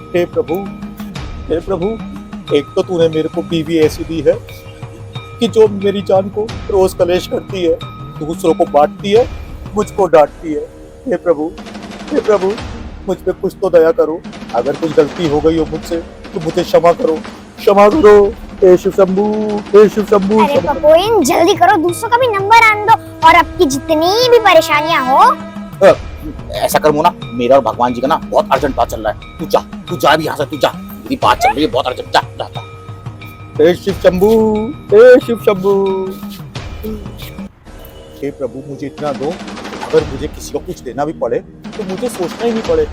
हे प्रभु, हे प्रभु, एक तो तूने मेरे को बीवी ऐसी दी है कि जो मेरी जान को रोज कलेश करती है, दूसरों को बांटती है, मुझको डांटती है। हे प्रभु, हे प्रभु, मुझ पे कुछ तो दया करो। अगर कुछ गलती हो गई हो मुझसे तो मुझे क्षमा करो, क्षमा करो। हे शिव शंभू, हे शिव शंभू। अरे पपोइन जल्दी करो, दूसरों का भी नंबर आन दो और आपकी जितनी भी परेशानियां हो। ऐसा कर मोना, मेरा और भगवान जी का ना बहुत अर्जेंट बात चल रहा है। तू जा भी यहाँ से, तू जा, मेरी बात चल रही है बहुत अर्जेंट। जा जा जा। हे शिव शंभू, हे शिव शंभू। हे प्रभु, मुझे इतना दो, अगर मुझे किसी को कुछ देना भी पड़े तो मुझे सोचना ही नहीं पड़े।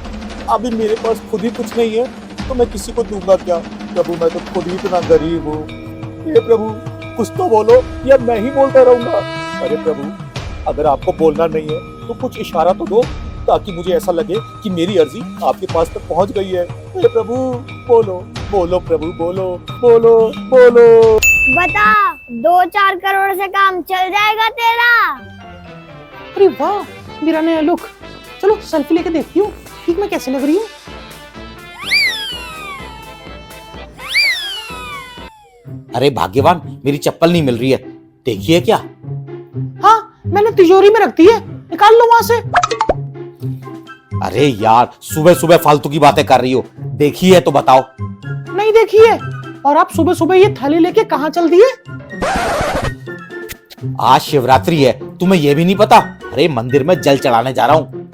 अभी मेरे पास खुद ही कुछ नहीं है तो मैं किसी को दूंगा क्या? प्रभु, मैं तो खुद ही इतना गरीब हूँ। हे प्रभु, कुछ तो बोलो या मैं ही बोलता रहूंगा। अरे प्रभु, अगर आपको बोलना नहीं है तो कुछ इशारा तो दो ताकि मुझे ऐसा लगे कि मेरी अर्जी आपके पास तक पहुंच गई है। हे प्रभु, बोलो बोलो प्रभु, बोलो बोलो बोलो। बता, 2-4 करोड़ से काम चल जाएगा तेरा? अरे वाह, मेरा नया लुक। चलो सेल्फी लेके देखती हूँ ठीक मैं कैसे लग रही हूँ। अरे भाग्यवान, मेरी चप्पल नहीं मिल रही है, देखिए क्या? हाँ, मैंने तिजोरी में रख दी है, निकाल लो वहां से। अरे यार, सुबह सुबह फालतू की बातें कर रही हो, देखी है तो बताओ। नहीं देखी है, और आप सुबह सुबह ये थाली लेके कहाँ चल दिए? आज शिवरात्रि है, तुम्हें यह भी नहीं पता? अरे मंदिर में जल चढ़ाने जा रहा हूँ।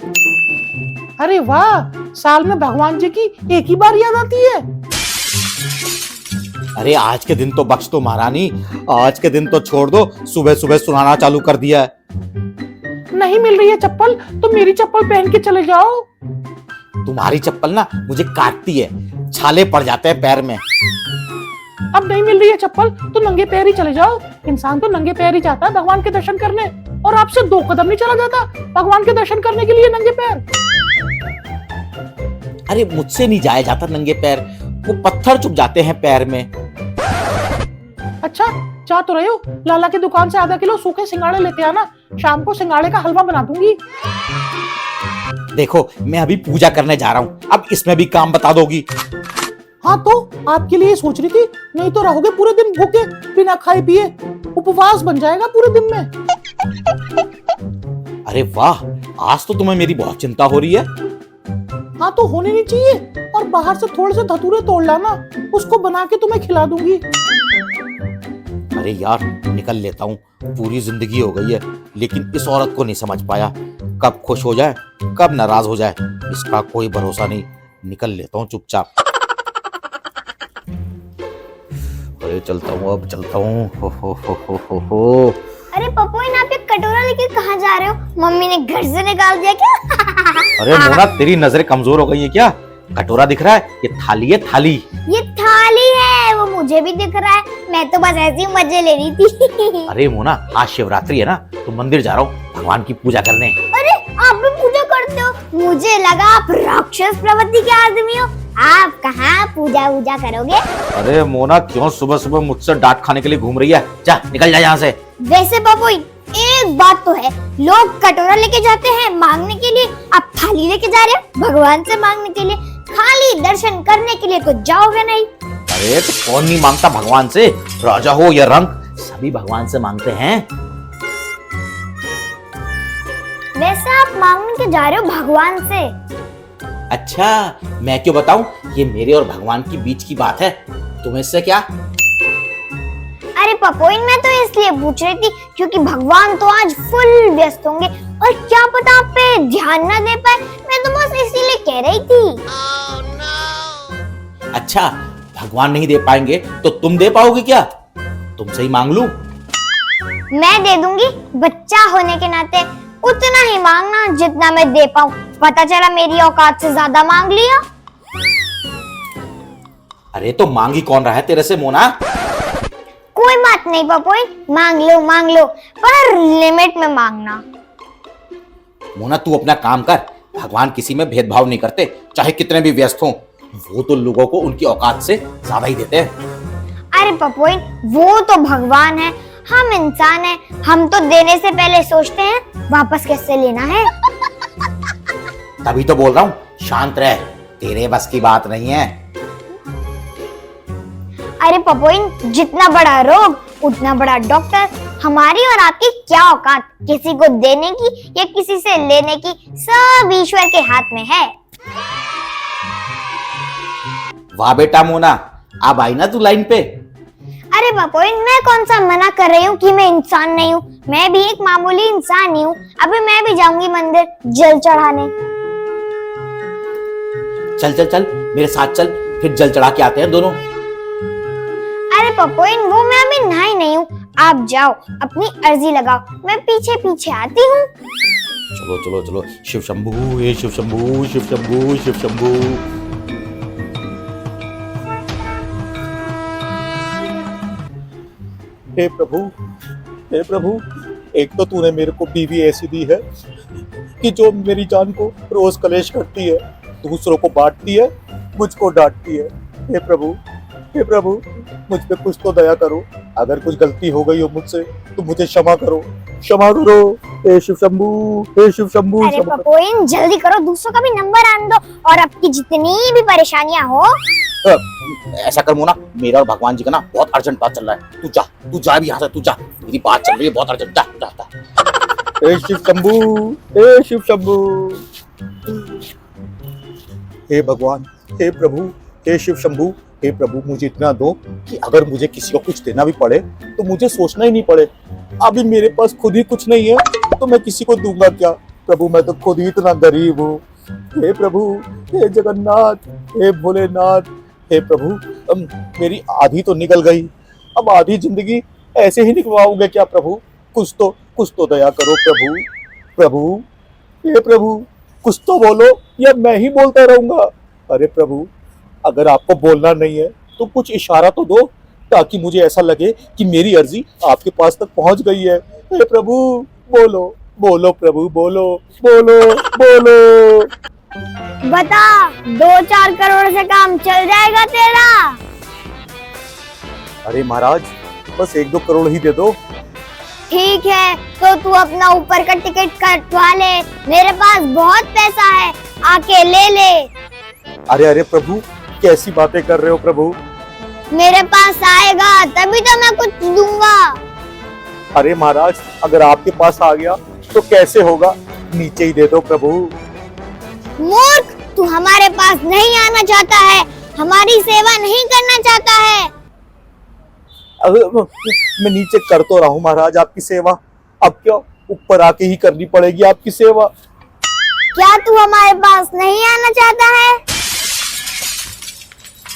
अरे वाह, साल में भगवान जी की एक ही बार याद आती है। अरे आज के दिन तो बख्श दो महारानी, आज के दिन तो छोड़ दो, सुबह सुबह सुनाना चालू कर दिया है। नहीं मिल रही है चप्पल तो मेरी चप्पल पहन के चले जाओ। तुम्हारी चप्पल ना मुझे काटती है, छाले पड़ जाते हैं पैर में। अब नहीं मिल रही है चप्पल तो नंगे पैर ही चले जाओ। इंसान तो नंगे पैर ही जाता है भगवान के दर्शन करने, और आपसे 2 कदम नहीं चला जाता भगवान के दर्शन करने के लिए नंगे पैर। अरे मुझसे नहीं जाया जाता नंगे पैर, वो पत्थर चुभ जाते हैं पैर में। अच्छा, जा तो रहे हो, लाला की दुकान से आधा किलो सूखे सिंगाड़े लेते आना, शाम को सिंगाड़े का हलवा बना दूंगी। देखो, मैं अभी पूजा करने जा रहा हूँ, अब इसमें भी काम बता दोगी? हाँ तो आपके लिए सोच रही थी, नहीं तो रहोगे पूरे दिन भूखे बिना खाए पिए, उपवास बन जाएगा पूरे दिन में। अरे वाह, आज तो तुम्हें मेरी बहुत चिंता हो रही है। हाँ तो होने नहीं चाहिए, और बाहर से थोड़े से धतूरे तोड़ लाना, उसको बना के तुम्हें खिला दूंगी। अरे यार, निकल लेता हूँ, पूरी जिंदगी हो गई है, लेकिन इस औरत को नहीं समझ पाया, कब खुश हो जाए कब नाराज हो जाए, इसका कोई भरोसा नहीं। निकल लेता हूँ चुपचाप। अरे चलता हूँ, अब चलता हूँ। हो। अरे पपोइन, आप ये कटोरा लेके कहाँ जा रहे हो? मम्मी ने घर से निकाल दिया क्या? अरे मोना, तेरी नजरें कमजोर हो गई है क्या? कटोरा दिख रहा है? ये थाली है, थाली। ये थाली है, वो मुझे भी दिख रहा है, मैं तो बस ऐसे ही मजे ले रही थी। अरे मोना, आज शिवरात्रि है ना, तो मंदिर जा रहा हूँ भगवान की पूजा करने। अरे आप भी पूजा करते हो? मुझे लगा आप राक्षस प्रवृत्ति के आदमी हो, आप कहाँ पूजा वूजा करोगे? अरे मोना, क्यों सुबह सुबह मुझसे डांट खाने के लिए घूम रही है? जा, निकल जा यहाँ से। वैसे पपोइन, एक बात तो है, लोग कटोरा लेके जाते हैं मांगने के लिए, आप थाली लेके जा रहे हो भगवान से मांगने के लिए। खाली दर्शन करने के लिए तो जाओगे नहीं। अरे तो कौन नहीं मांगता भगवान से? राजा हो या रंक, सभी भगवान से मांगते हैं। वैसे आप मांगने के जा रहे हो भगवान से? अच्छा, मैं क्यों बताऊं? ये मेरे और भगवान के बीच की बात है, तुम्हें इससे क्या? अरे पपोइन, मैं तो इसलिए पूछ रही थी क्योंकि भगवान तो आज फुल व्यस्त होंगे और क्या पता आप पे ध्यान न दे पाए, मैं तो बस इसीलिए कह रही थी। अच्छा, भगवान नहीं दे पाएंगे तो तुम दे पाओगे क्या? तुमसे ही मांग लूं? मैं दे दूंगी, बच्चा होने के नाते उतना ही मांगना जितना मैं दे पाऊं। पता चला मेरी औकात से ज्यादा मांग लिया। अरे तो मांगी कौन रहा है तेरे से मोना? कोई बात नहीं पपोइन, मांग लो, पर लिमिट में मांगना। मोना, तू अपना काम कर, भगवान किसी में भेदभाव नहीं करते, चाहे कितने भी व्यस्त हों। वो तो लोगों को उनकी औकात से ज्यादा ही देते हैं। अरे पपोइन, वो तो भगवान है, हम इंसान हैं, हम तो देने से पहले सोचते हैं वापस कैसे लेना है। तभी तो बोल रहा हूँ, शांत रह। तेरे बस की बात नहीं है। अरे पपोइन, जितना बड़ा रोग उतना बड़ा डॉक्टर। हमारी और आपकी क्या औकात, किसी को देने की या किसी से लेने की, सब ईश्वर के हाथ में है। वाह बेटा मोना, अब आई ना तू लाइन पे। अरे पपोइन, मैं कौन सा मना कर रही हूँ कि मैं इंसान नहीं हूँ। मैं भी एक मामूली इंसान ही हूँ। अभी मैं भी जाऊंगी मंदिर जल चढ़ाने। चल चल चल मेरे साथ चल, फिर जल चढ़ा के आते हैं दोनों। अरे पपोइन, वो मैं अभी नहाई नहीं हूँ। आप जाओ, अपनी अर्जी लगाओ, मैं पीछे पीछे आती हूँ। चलो चलो चलो, शिव शंभू, हे शिव शंभू, शिव शंभू, शिव शंभू। हे प्रभु, हे प्रभु, एक तो तूने मेरे को बीवी ऐसी दी है कि जो मेरी जान को रोज कलेश करती है, दूसरों को बांटती है, मुझको डांटती है। हे प्रभु, हे प्रभु, मुझ पे कुछ तो दया करो। अगर कुछ गलती हो गई हो मुझसे तो मुझे क्षमा करो, क्षमा करो। हे शिव शंभू, हे शिव शंभू। अरे पपोइन, जल्दी करो, दूसरों का भी नंबर आन दो और आपकी जितनी भी परेशानियां हो। ऐसा कर मोना, मेरा और भगवान जी का ना बहुत अर्जेंट बात चल रहा है। तू जा भी यहाँ से, तू जा, मेरी बात चल रही है बहुत अर्जेंट। जा जा जा। हे शिव शंभू, हे शिव शंभू। हे भगवान, हे प्रभु, हे शिव शंभू। हे प्रभु, मुझे इतना दो कि अगर मुझे किसी को कुछ देना भी पड़े तो मुझे सोचना ही नहीं पड़े। अभी मेरे पास खुद ही कुछ नहीं है तो मैं किसी को दूंगा क्या। प्रभु, मैं तो खुद ही इतना गरीब हूँ। हे प्रभु, हे जगन्नाथ, हे भोलेनाथ। हे प्रभु, मेरी आधी तो निकल गई, अब आधी जिंदगी ऐसे ही निकलवाओगे क्या प्रभु। कुछ तो दया करो प्रभु। प्रभु, हे प्रभु, कुछ तो बोलो या मैं ही बोलता रहूंगा। अरे प्रभु, अगर आपको बोलना नहीं है तो कुछ इशारा तो दो ताकि मुझे ऐसा लगे कि मेरी अर्जी आपके पास तक पहुंच गई है। हे प्रभु, बोलो बोलो प्रभु, बोलो बोलो बोलो। बता, 2-4 करोड़ से काम चल जाएगा तेरा? अरे महाराज, बस 1-2 करोड़ ही दे दो। ठीक है, तो तू अपना ऊपर का टिकट कटवा ले, मेरे पास बहुत पैसा है, आके ले ले। अरे अरे प्रभु, कैसी बातें कर रहे हो प्रभु। मेरे पास आएगा तभी तो मैं कुछ दूंगा। अरे महाराज, अगर आपके पास आ गया तो कैसे होगा, नीचे ही दे दो प्रभु। मूर्ख, तू हमारे पास नहीं आना चाहता है, हमारी सेवा नहीं करना चाहता है। मैं नीचे कर तो रहा हूँ महाराज आपकी सेवा, अब क्या ऊपर आके ही करनी पड़ेगी आपकी सेवा। क्या तू हमारे पास नहीं आना चाहता है?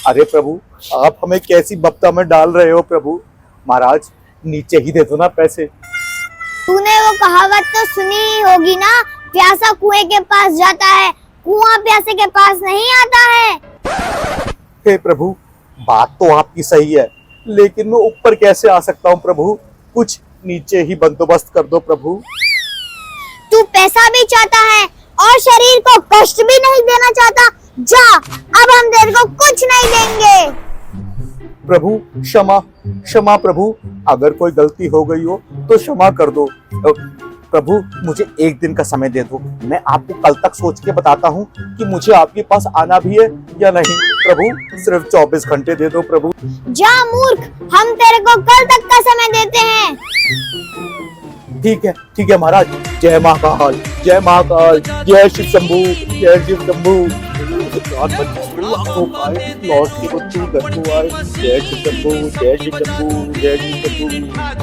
अरे प्रभु, आप हमें कैसी बप्ता में डाल रहे हो प्रभु। महाराज, नीचे ही दे दो ना पैसे। तूने वो कहावत तो सुनी ही होगी ना, प्यासा कुएं के पास जाता है, कुआं प्यासे के पास नहीं आता है। हे प्रभु, बात तो आपकी सही है, लेकिन मैं ऊपर कैसे आ सकता हूँ प्रभु। कुछ नीचे ही बंदोबस्त कर दो प्रभु। तू पैसा भी चाहता है और शरीर को कष्ट भी नहीं देना चाहता। जा, अब हम तेरे को कुछ नहीं देंगे। प्रभु, क्षमा क्षमा प्रभु, अगर कोई गलती हो गई हो तो क्षमा कर दो। प्रभु, मुझे 1 दिन का समय दे दो, मैं आपको कल तक सोच के बताता हूँ कि मुझे आपके पास आना भी है या नहीं। प्रभु, सिर्फ 24 घंटे दे दो प्रभु। जा मूर्ख, हम तेरे को कल तक का समय देते हैं। ठीक है महाराज। जय महाकाल, जय महाकाल, जय शिव शंभू, जय शिव शंभू। लौट के घर को आए। जय शिव शंभू, जय शिव शंभू, जय शिव शंभू।